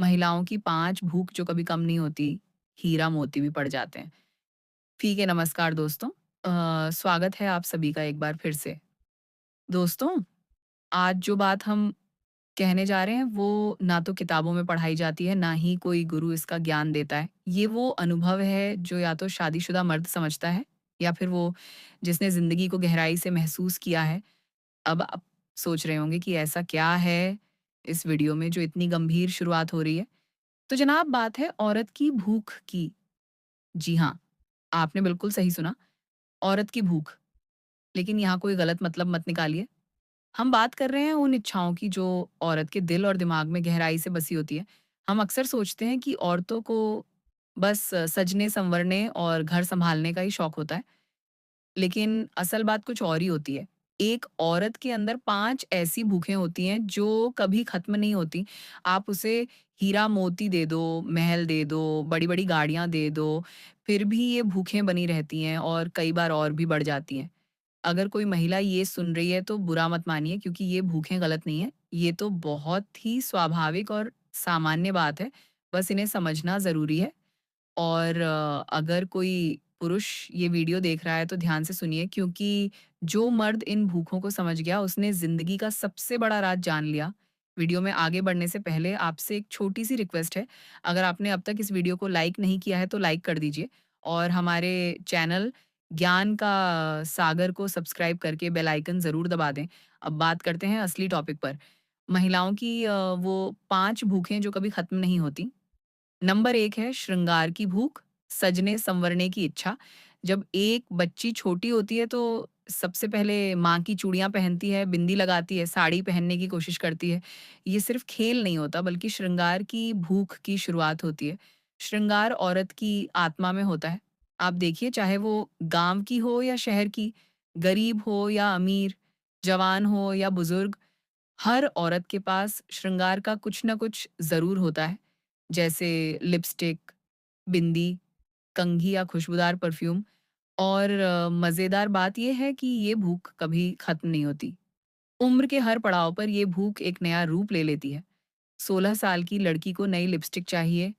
महिलाओं की 5 भूख जो कभी कम नहीं होती, हीरा मोती भी पड़ जाते हैं। ठीक है, नमस्कार दोस्तों। स्वागत है आप सभी का एक बार फिर से। दोस्तों, आज जो बात हम कहने जा रहे हैं वो ना तो किताबों में पढ़ाई जाती है, ना ही कोई गुरु इसका ज्ञान देता है। ये वो अनुभव है जो या तो शादीशुदा मर्द समझता है या फिर वो जिसने ज़िंदगी को गहराई से महसूस किया है। अब आप सोच रहे होंगे कि ऐसा क्या है इस वीडियो में जो इतनी गंभीर शुरुआत हो रही है? तो जनाब, बात है औरत की भूख की। जी हाँ, आपने बिल्कुल सही सुना, औरत की भूख। लेकिन यहाँ कोई गलत मतलब मत निकालिए। हम बात कर रहे हैं उन इच्छाओं की जो औरत के दिल और दिमाग में गहराई से बसी होती है। हम अक्सर सोचते हैं कि औरतों को बस सजने-संवरने और घर सँभालने का ही शौक होता है। लेकिन असल बात कुछ और ही होती है। एक औरत के अंदर 5 ऐसी भूखें होती हैं जो कभी ख़त्म नहीं होती। आप उसे हीरा मोती दे दो, महल दे दो, बड़ी-बड़ी गाड़ियाँ दे दो, फिर भी ये भूखें बनी रहती हैं और कई बार और भी बढ़ जाती हैं। अगर कोई महिला ये सुन रही है तो बुरा मत मानिए, क्योंकि ये भूखें गलत नहीं है। ये तो बहुत ही स्वाभाविक और सामान्य बात है। बस इन्हें समझना ज़रूरी है। और अगर कोई पुरुष ये वीडियो देख रहा है तो ध्यान से सुनिए, क्योंकि जो मर्द इन भूखों को समझ गया उसने ज़िंदगी का सबसे बड़ा राज जान लिया। वीडियो में आगे बढ़ने से पहले आपसे एक छोटी-सी रिक्वेस्ट है। अगर आपने अब तक इस वीडियो को लाइक नहीं किया है तो लाइक कर दीजिए और हमारे चैनल ज्ञान का सागर को सब्सक्राइब करके बेल आइकन ज़रूर दबा दें। अब बात करते हैं असली टॉपिक पर। महिलाओं की वो 5 भूखें जो कभी ख़त्म नहीं होती। नंबर 1 है श्रृंगार की भूख, सजने-संवरने की इच्छा। जब एक बच्ची छोटी होती है तो सबसे पहले माँ की चूड़ियाँ पहनती है, बिंदी लगाती है, साड़ी पहनने की कोशिश करती है। ये सिर्फ़ खेल नहीं होता, बल्कि श्रृंगार की भूख की शुरुआत होती है। श्रृंगार औरत की आत्मा में होता है। आप देखिए, चाहे वो गाँव की हो या शहर की, गरीब हो या अमीर, जवान हो या बुज़ुर्ग, हर औरत के पास श्रृंगार का कुछ न कुछ ज़रूर होता है। जैसे लिपस्टिक, बिंदी, कंघी या खुशबूदार परफ्यूम। और मज़ेदार बात ये है कि ये भूख कभी ख़त्म नहीं होती। उम्र के हर पड़ाव पर ये भूख एक नया रूप ले लेती है। 16 साल की लड़की को नई लिपस्टिक चाहिए,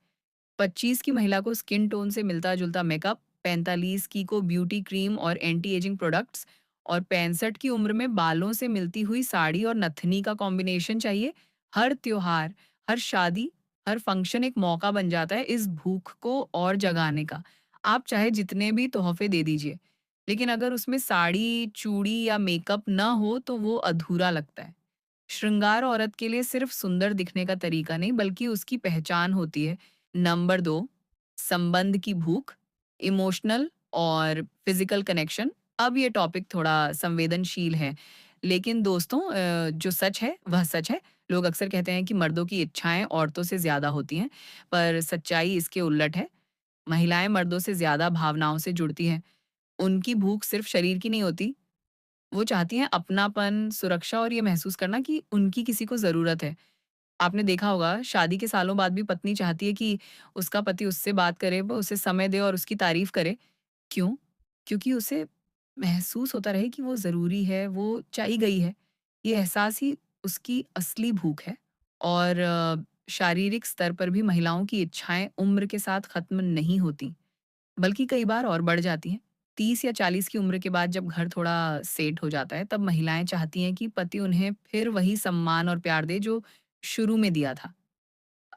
25 की महिला को स्किन टोन से मिलता-जुलता मेकअप, 45 की को ब्यूटी क्रीम और एंटी एजिंग प्रोडक्ट्स, और 65 की उम्र में बालों से मिलती हुई साड़ी और नथनी का कॉम्बिनेशन चाहिए। हर त्योहार, हर शादी, हर फंक्शन एक मौका बन जाता है इस भूख को और जगाने का। आप चाहे जितने भी तोहफ़े दे दीजिए, लेकिन अगर उसमें साड़ी, चूड़ी या मेकअप ना हो तो वो अधूरा लगता है। श्रृंगार औरत के लिए सिर्फ सुंदर दिखने का तरीका नहीं, बल्कि उसकी पहचान होती है। नंबर 2, संबंध की भूख, इमोशनल और फिजिकल कनेक्शन। अब ये टॉपिक थोड़ा संवेदनशील है, लेकिन दोस्तों, जो सच है वह सच है। लोग अक्सर कहते हैं कि मर्दों की इच्छाएं औरतों से ज्यादा होती हैं, पर सच्चाई इसके उलट है। महिलाएं मर्दों से ज्यादा भावनाओं से जुड़ती हैं। उनकी भूख सिर्फ शरीर की नहीं होती, वो चाहती हैं अपनापन, सुरक्षा और ये महसूस करना कि उनकी किसी को ज़रूरत है। आपने देखा होगा, शादी के सालों बाद भी पत्नी चाहती है कि उसका पति उससे बात करे, वो उसे समय दे और उसकी तारीफ़ करे। क्यों? क्योंकि उसे महसूस होता रहे कि वो ज़रूरी है, वो चाही गई है। ये एहसास ही उसकी असली भूख है। और शारीरिक स्तर पर भी महिलाओं की इच्छाएँ उम्र के साथ ख़त्म नहीं होती, बल्कि कई बार और बढ़ जाती हैं। 30 या 40 की उम्र के बाद जब घर थोड़ा सेट हो जाता है, तब महिलाएँ चाहती हैं कि पति उन्हें फिर वही सम्मान और प्यार दे जो शुरू में दिया था।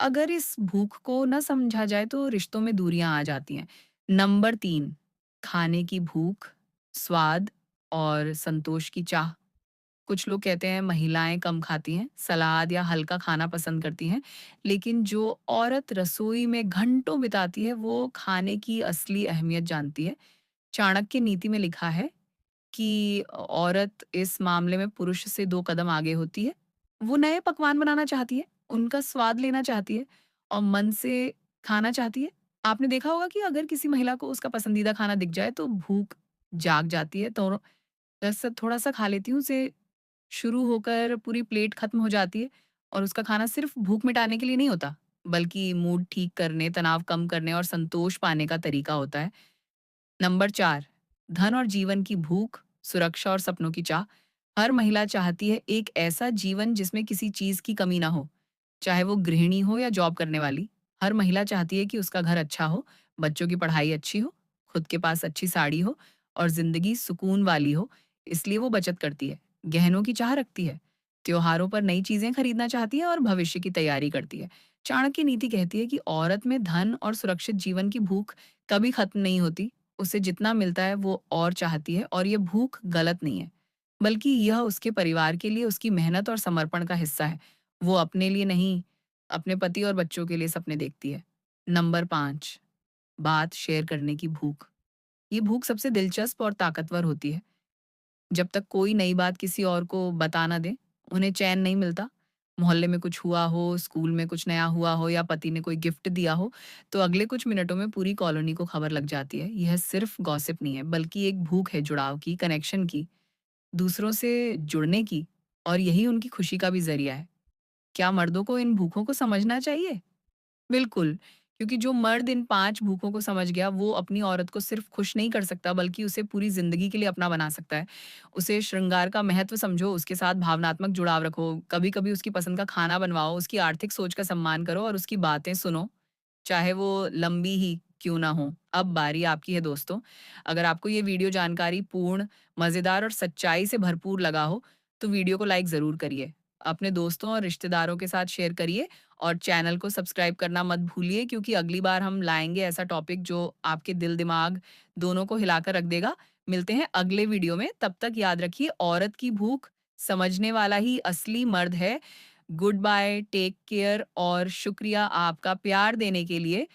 अगर इस भूख को ना समझा जाए तो रिश्तों में दूरियां आ जाती हैं। नंबर 3, खाने की भूख, स्वाद और संतोष की चाह। कुछ लोग कहते हैं महिलाएं कम खाती हैं, सलाद या हल्का खाना पसंद करती हैं, लेकिन जो औरत रसोई में घंटों बिताती है, वो खाने की असली अहमियत जानती है। चाणक्य नीति में लिखा है कि औरत इस मामले में पुरुष से 2 कदम आगे होती है। वो नए पकवान बनाना चाहती है, उनका स्वाद लेना चाहती है और मन से खाना चाहती है। आपने देखा होगा कि अगर किसी महिला को उसका पसंदीदा खाना दिख जाए तो भूख जाग जाती है, तो बस थोड़ा-सा खा लेती हूँ, उसे शुरू होकर पूरी प्लेट खत्म हो जाती है। और उसका खाना सिर्फ़ भूख मिटाने के लिए नहीं होता, बल्कि मूड ठीक करने, तनाव कम करने और संतोष पाने का तरीका होता है। नंबर 4, धन और जीवन की भूख, सुरक्षा और सपनों की चाह। हर महिला चाहती है एक ऐसा जीवन जिसमें किसी चीज़ की कमी ना हो। चाहे वो गृहिणी हो या जॉब करने वाली, हर महिला चाहती है कि उसका घर अच्छा हो, बच्चों की पढ़ाई अच्छी हो, खुद के पास अच्छी साड़ी हो और ज़िंदगी सुकून वाली हो, इसलिए वो बचत करती है, गहनों की चाह रखती है, त्योहारों पर नई चीज़ें खरीदना चाहती है और भविष्य की तैयारी करती है। चाणक्य नीति कहती है कि औरत में धन और सुरक्षित जीवन की भूख कभी खत्म नहीं होती, उसे जितना मिलता है वो और चाहती है और ये भूख गलत नहीं है, बल्कि यह उसके परिवार के लिए उसकी मेहनत और समर्पण का हिस्सा है। वो अपने लिए नहीं, अपने पति और बच्चों के लिए सपने देखती है। नंबर 5, बात शेयर करने की भूख। ये भूख सबसे दिलचस्प और ताकतवर होती है। जब तक कोई नई बात किसी और को बता ना दे, उन्हें चैन नहीं मिलता। मोहल्ले में कुछ हुआ हो, स्कूल में कुछ नया हुआ हो या पति ने कोई गिफ्ट दिया हो, तो अगले कुछ मिनटों में पूरी कॉलोनी को खबर लग जाती है। यह सिर्फ गॉसिप नहीं है, बल्कि एक भूख है जुड़ाव की, कनेक्शन की, दूसरों से जुड़ने की, और यही उनकी खुशी का भी ज़रिया है। क्या मर्दों को इन भूखों को समझना चाहिए? बिल्कुल, क्योंकि जो मर्द इन 5 भूखों को समझ गया, वो अपनी औरत को सिर्फ़ खुश नहीं कर सकता, बल्कि उसे पूरी ज़िंदगी के लिए अपना बना सकता है। उसे श्रृंगार का महत्व समझो, उसके साथ भावनात्मक जुड़ाव रखो, कभी-कभी उसकी पसंद का खाना बनवाओ, उसकी आर्थिक सोच का सम्मान करो और उसकी बातें सुनो, चाहे वो लंबी ही क्यों ना हो। अब बारी आपकी है दोस्तों। अगर आपको ये वीडियो जानकारी पूर्ण, मज़ेदार और सच्चाई से भरपूर लगा हो, तो वीडियो को लाइक ज़रूर करिए। अपने दोस्तों और रिश्तेदारों के साथ शेयर करिए और चैनल को सब्सक्राइब करना मत भूलिए, क्योंकि अगली बार हम लाएँगे ऐसा टॉपिक जो आपके दिल-दिमाग दोनों को हिलाकर रख देगा। मिलते हैं अगले वीडियो में, तब तक याद रखिए, औरत की भूख समझने वाला ही असली मर्द है। गुड बाय, टेक केयर और शुक्रिया आपका प्यार देने के लिए।